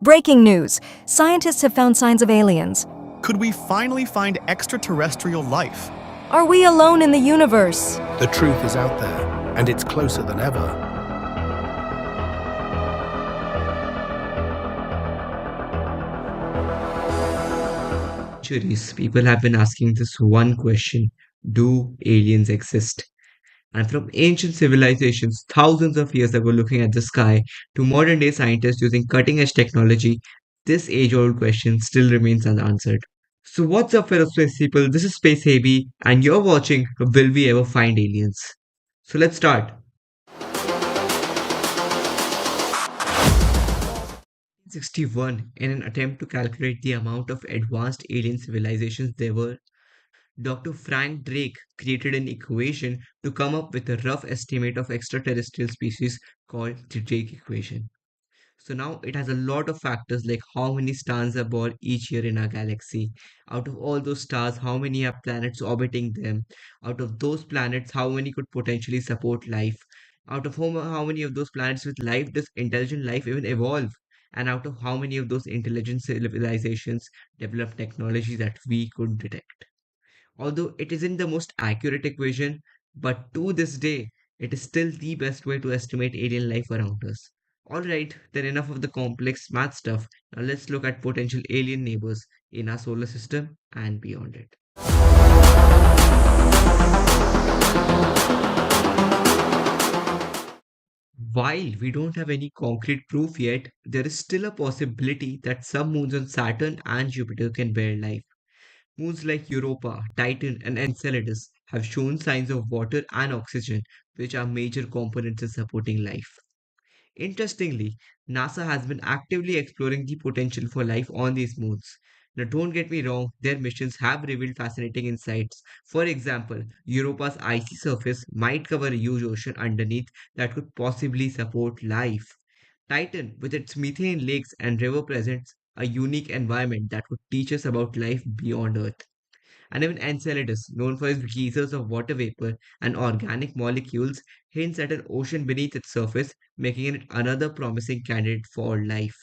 Breaking news. Scientists have found signs of aliens. Could we finally find extraterrestrial life? Are we alone in the universe? The truth is out there, and it's closer than ever. Centuries, people have been asking this one question: do aliens exist? And from ancient civilizations thousands of years ago looking at the sky to modern day scientists using cutting edge technology, this age old question still remains unanswered. So, what's up, fellow space people? This is Space Heavy, and you're watching Will We Ever Find Aliens? So, let's start. 1961, in an attempt to calculate the amount of advanced alien civilizations there were, Dr. Frank Drake created an equation to come up with a rough estimate of extraterrestrial species called the Drake equation. So now it has a lot of factors like how many stars are born each year in our galaxy. Out of all those stars, how many have planets orbiting them? Out of those planets, how many could potentially support life? Out of how many of those planets with life does intelligent life even evolve? And out of how many of those intelligent civilizations develop technology that we could detect? Although it isn't the most accurate equation, but to this day, it is still the best way to estimate alien life around us. Alright, then enough of the complex math stuff. Now let's look at potential alien neighbors in our solar system and beyond it. While we don't have any concrete proof yet, there is still a possibility that some moons on Saturn and Jupiter can bear life. Moons like Europa, Titan, and Enceladus have shown signs of water and oxygen, which are major components in supporting life. Interestingly, NASA has been actively exploring the potential for life on these moons. Now, don't get me wrong, their missions have revealed fascinating insights. For example, Europa's icy surface might cover a huge ocean underneath that could possibly support life. Titan, with its methane lakes and river, presents a unique environment that would teach us about life beyond Earth. And even Enceladus, known for its geysers of water vapor and organic molecules, hints at an ocean beneath its surface, making it another promising candidate for life.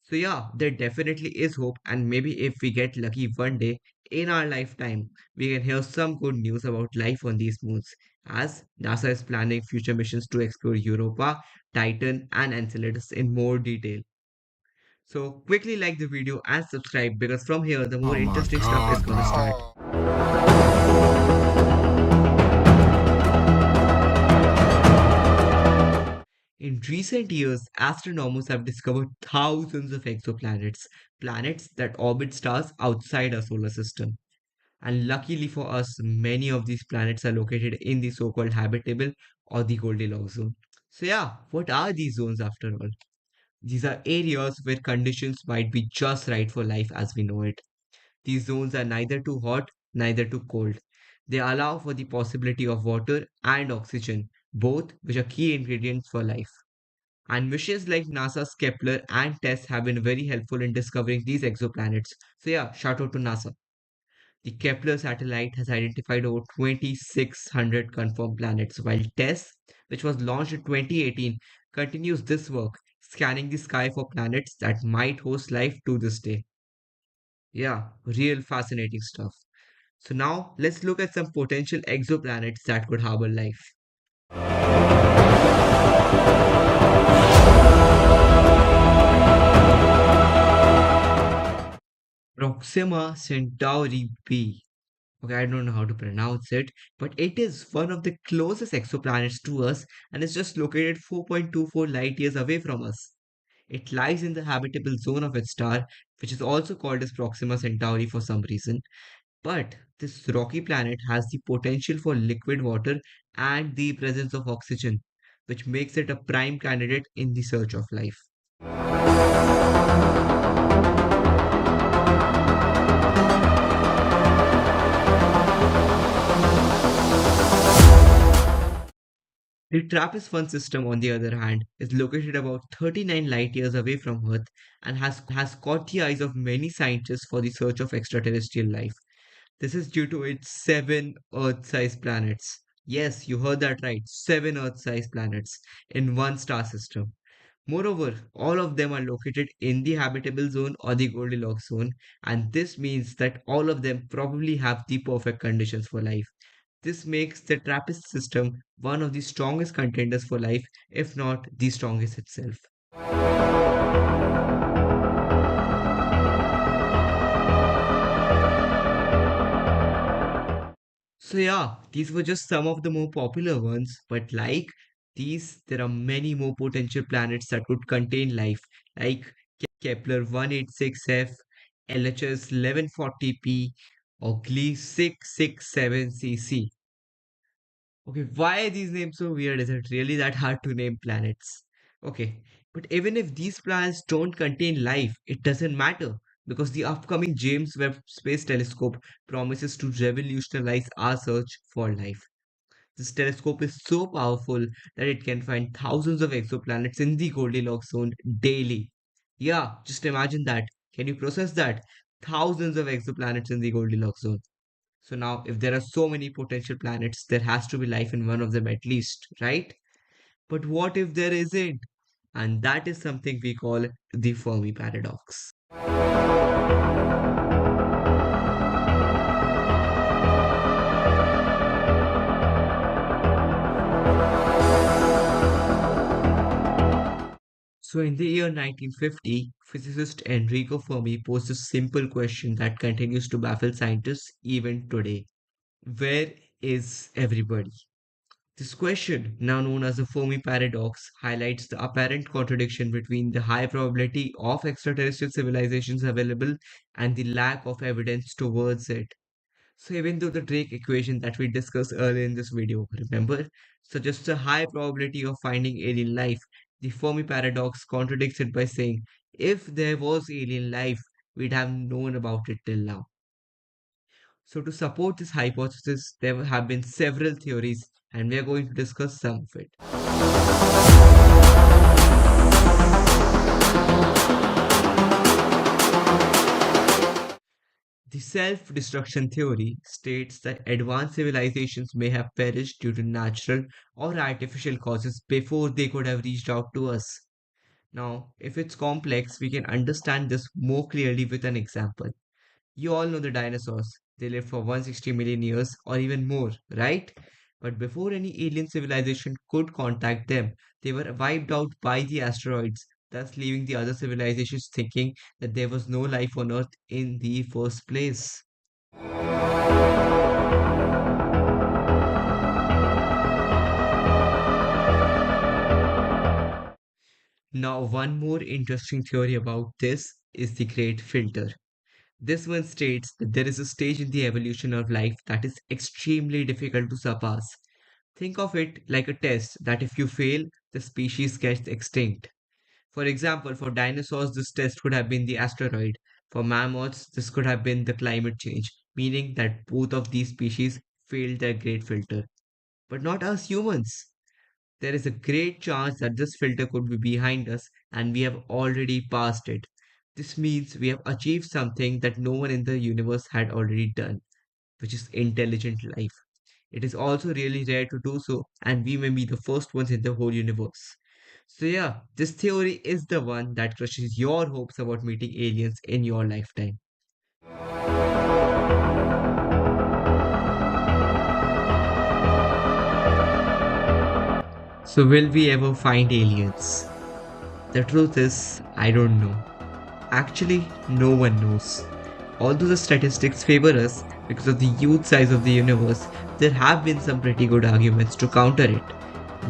So, yeah, there definitely is hope, and maybe if we get lucky one day in our lifetime, we can hear some good news about life on these moons, as NASA is planning future missions to explore Europa, Titan, and Enceladus in more detail. So, quickly like the video and subscribe because from here, the more Oh my interesting stuff is god, gonna start. no. In recent years, astronomers have discovered thousands of exoplanets, planets that orbit stars outside our solar system. And luckily for us, many of these planets are located in the so called habitable or the Goldilocks zone. So, yeah, what are these zones after all? These are areas where conditions might be just right for life as we know it. These zones are neither too hot, neither too cold. They allow for the possibility of water and oxygen, both which are key ingredients for life. And missions like NASA's Kepler and TESS have been very helpful in discovering these exoplanets. So, yeah, shout out to NASA. The Kepler satellite has identified over 2,600 confirmed planets, while TESS, which was launched in 2018, continues this work, scanning the sky for planets that might host life to this day. Yeah, real fascinating stuff. So, now let's look at some potential exoplanets that could harbor life. Proxima Centauri B. Okay, I don't know how to pronounce it, but it is one of the closest exoplanets to us and is just located 4.24 light years away from us. It lies in the habitable zone of its star, which is also called as Proxima Centauri for some reason. But this rocky planet has the potential for liquid water and the presence of oxygen, which makes it a prime candidate in the search of life. The Trappist One system, on the other hand, is located about 39 light years away from Earth and has caught the eyes of many scientists for the search of extraterrestrial life. This is due to its seven Earth sized planets. Yes, you heard that right, seven Earth sized planets in one star system. Moreover, all of them are located in the habitable zone or the Goldilocks zone, and this means that all of them probably have the perfect conditions for life. This makes the Trappist system one of the strongest contenders for life, if not the strongest itself. So yeah, these were just some of the more popular ones, but like these, there are many more potential planets that could contain life, like Kepler 186f, LHS 1140p, or Gliese 667cc. Okay, why are these names so weird? Is it really that hard to name planets? Okay, but even if these planets don't contain life, it doesn't matter because the upcoming James Webb Space Telescope promises to revolutionize our search for life. This telescope is so powerful that it can find thousands of exoplanets in the Goldilocks zone daily. Yeah, just imagine that. Can you process that? Thousands of exoplanets in the Goldilocks zone. So now, if there are so many potential planets, there has to be life in one of them at least, right? But what if there isn't? And that is something we call the Fermi Paradox. So, in the year 1950, physicist Enrico Fermi posed a simple question that continues to baffle scientists even today. Where is everybody? This question, now known as the Fermi paradox, highlights the apparent contradiction between the high probability of extraterrestrial civilizations available and the lack of evidence towards it. So, even though the Drake equation that we discussed earlier in this video, remember, suggests a high probability of finding alien life, the Fermi paradox contradicts it by saying, if there was alien life, we'd have known about it till now. So, to support this hypothesis, there have been several theories, and we are going to discuss some of it. The self destruction theory states that advanced civilizations may have perished due to natural or artificial causes before they could have reached out to us. Now, if it's complex, we can understand this more clearly with an example. You all know the dinosaurs. They lived for 160 million years or even more, right? But before any alien civilization could contact them, they were wiped out by the asteroids, thus leaving the other civilizations thinking that there was no life on Earth in the first place. Now, one more interesting theory about this is the Great Filter. This one states that there is a stage in the evolution of life that is extremely difficult to surpass. Think of it like a test that if you fail, the species gets extinct. For example, for dinosaurs, this test could have been the asteroid. For mammoths, this could have been the climate change, meaning that both of these species failed their great filter. But not us humans. There is a great chance that this filter could be behind us and we have already passed it. This means we have achieved something that no one in the universe had already done, which is intelligent life. It is also really rare to do so, and we may be the first ones in the whole universe. So, yeah, this theory is the one that crushes your hopes about meeting aliens in your lifetime. So, will we ever find aliens? The truth is, I don't know. Actually, no one knows. Although the statistics favor us because of the huge size of the universe, there have been some pretty good arguments to counter it.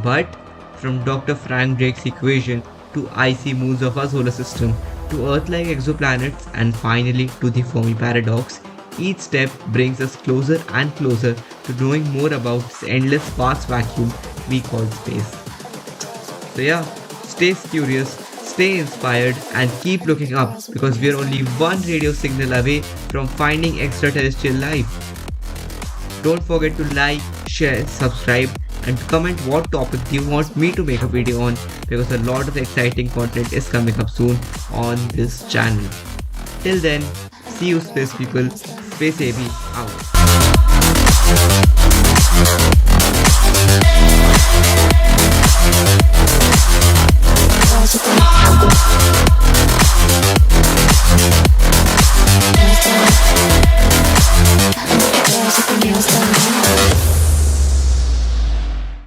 But from Dr. Frank Drake's equation to icy moons of our solar system to Earth like exoplanets and finally to the Fermi paradox, each step brings us closer and closer to knowing more about this endless vast vacuum we call space. So, yeah, stay curious, stay inspired, and keep looking up because we are only one radio signal away from finding extraterrestrial life. Don't forget to like, share, subscribe, and comment what topic you want me to make a video on because a lot of exciting content is coming up soon on this channel. Till then, see you space people. Space AB out.